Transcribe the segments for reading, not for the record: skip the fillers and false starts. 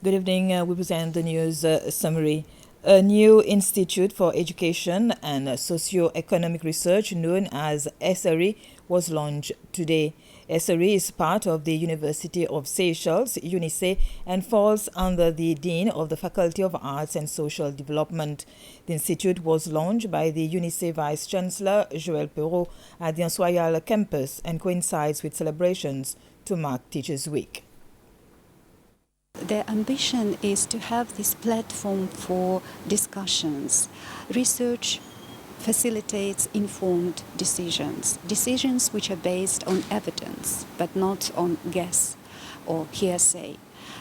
Good evening. We present the news summary. A new Institute for Education and Socio-Economic Research known as SRE was launched today. SRE is part of the University of Seychelles, UNISE, and falls under the Dean of the Faculty of Arts and Social Development. The institute was launched by the UNISE Vice Chancellor Joël Perrault at the Ansoyal campus and coincides with celebrations to mark Teachers' Week. Their ambition is to have this platform for discussions. Research facilitates informed decisions which are based on evidence, but not on guess or hearsay.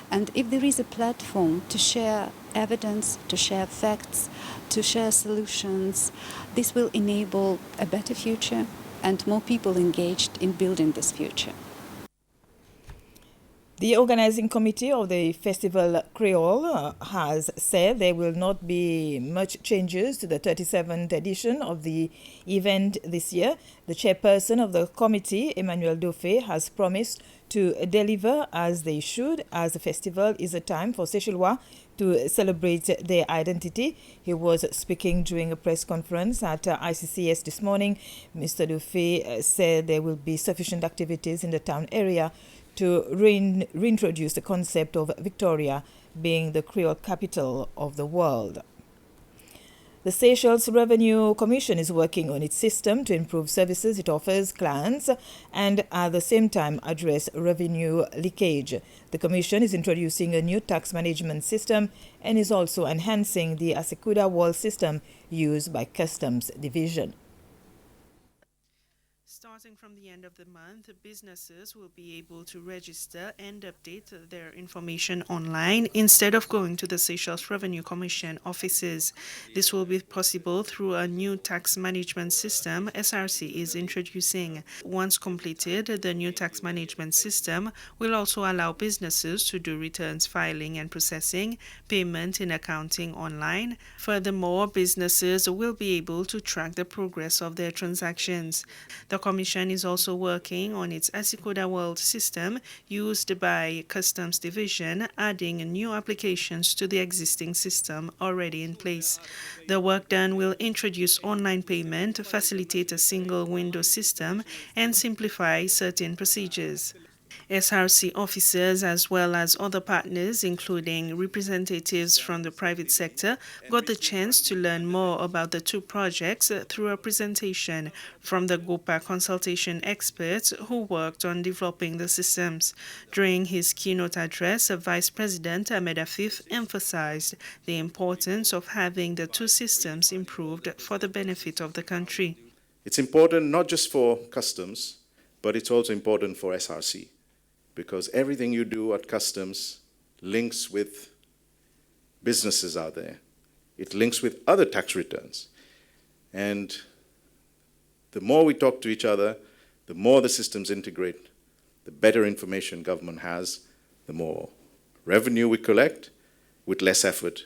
And if there is a platform to share evidence, to share facts, to share solutions, this will enable a better future and more people engaged in building this future. The organizing committee of the festival Creole has said there will not be much changes to the 37th edition of the event this year. The chairperson of the committee, Emmanuel Dauphin, has promised to deliver as they should, as the festival is a time for Seychellois to celebrate their identity. He was speaking during a press conference at ICCS this morning. Mr. Dauphin said there will be sufficient activities in the town area to reintroduce the concept of Victoria being the Creole capital of the world. The Seychelles Revenue Commission is working on its system to improve services it offers clients and at the same time address revenue leakage. The Commission is introducing a new tax management system and is also enhancing the Asekuda wall system used by Customs Division. Starting from the end of the month, businesses will be able to register and update their information online instead of going to the Seychelles Revenue Commission offices. This will be possible through a new tax management system SRC is introducing. Once completed, the new tax management system will also allow businesses to do returns filing and processing, payment and accounting online. Furthermore, businesses will be able to track the progress of their transactions. The Commission is also working on its Asekuda World system used by Customs Division, adding new applications to the existing system already in place. The work done will introduce online payment, facilitate a single window system, and simplify certain procedures. SRC officers as well as other partners, including representatives from the private sector, got the chance to learn more about the two projects through a presentation from the GOPA consultation experts who worked on developing the systems. During his keynote address, Vice President Ahmed Afif emphasized the importance of having the two systems improved for the benefit of the country. It's important not just for customs, but it's also important for SRC. Because everything you do at customs links with businesses out there. It links with other tax returns. And the more we talk to each other, the more the systems integrate, the better information government has, the more revenue we collect with less effort,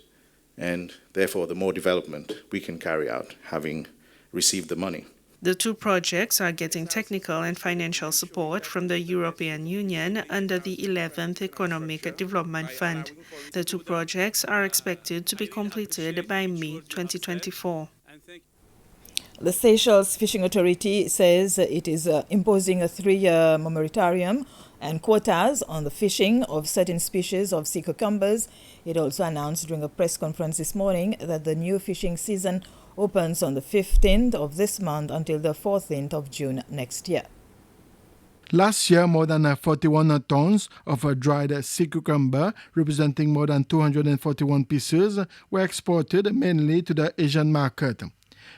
and therefore the more development we can carry out having received the money. The two projects are getting technical and financial support from the European Union under the 11th Economic Development Fund. The two projects are expected to be completed by May 2024. The Seychelles Fishing Authority says it is imposing a 3-year moratorium and quotas on the fishing of certain species of sea cucumbers. It also announced during a press conference this morning that the new fishing season opens on the 15th of this month until the 14th of June next year. Last year, more than 41 tons of dried sea cucumber, representing more than 241 pieces, were exported mainly to the Asian market.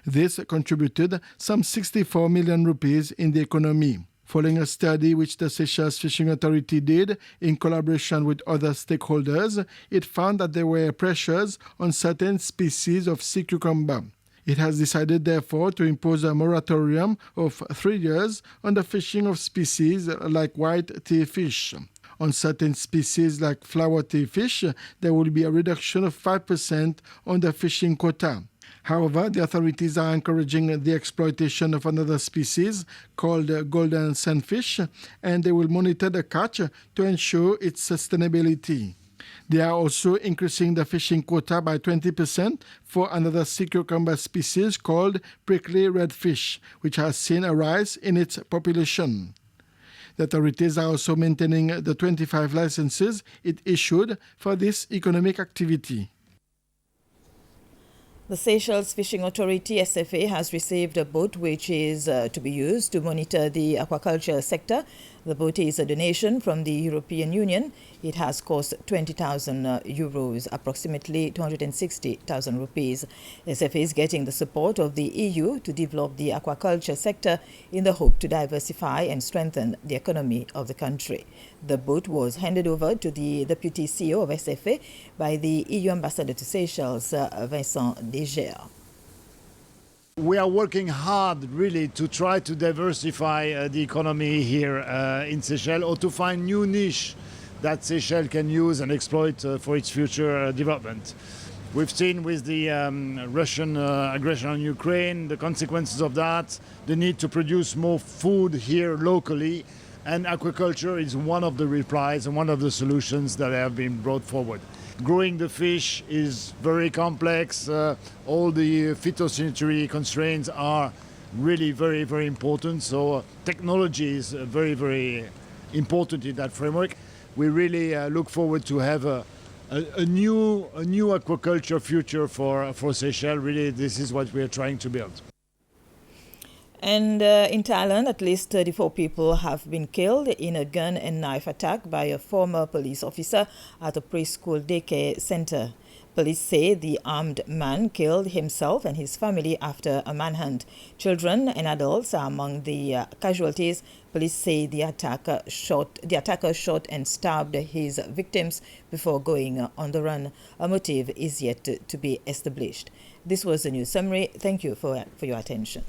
This contributed some 64 million rupees in the economy. Following a study which the Seychelles Fishing Authority did in collaboration with other stakeholders, it found that there were pressures on certain species of sea cucumber. It has decided, therefore, to impose a moratorium of 3 years on the fishing of species like white tea fish. On certain species like flower tea fish, there will be a reduction of 5% on the fishing quota. However, the authorities are encouraging the exploitation of another species called golden sunfish, and they will monitor the catch to ensure its sustainability. They are also increasing the fishing quota by 20% for another sea cucumber species called prickly redfish, which has seen a rise in its population. The authorities are also maintaining the 25 licenses it issued for this economic activity. The Seychelles Fishing Authority, SFA, has received a boat which is to be used to monitor the aquaculture sector. The boat is a donation from the European Union. It has cost 20,000 euros, approximately 260,000 rupees. SFA is getting the support of the EU to develop the aquaculture sector in the hope to diversify and strengthen the economy of the country. The boat was handed over to the Deputy CEO of SFA by the EU Ambassador to Seychelles, Vincent Deger. We are working hard really to try to diversify the economy here in Seychelles, or to find new niche that Seychelles can use and exploit for its future development. We've seen with the Russian aggression on Ukraine, the consequences of that, the need to produce more food here locally, and aquaculture is one of the replies and one of the solutions that have been brought forward. Growing the fish is very complex. All the phytosanitary constraints are really very, very important. So technology is very, very important in that framework. We really look forward to have a new aquaculture future for Seychelles. Really, this is what we are trying to build. And in Thailand, at least 34 people have been killed in a gun and knife attack by a former police officer at a preschool daycare center. Police say the armed man killed himself and his family after a manhunt. Children and adults are among the casualties. Police say the attacker shot and stabbed his victims before going on the run. A motive is yet to be established. This was the news summary. Thank you for your attention.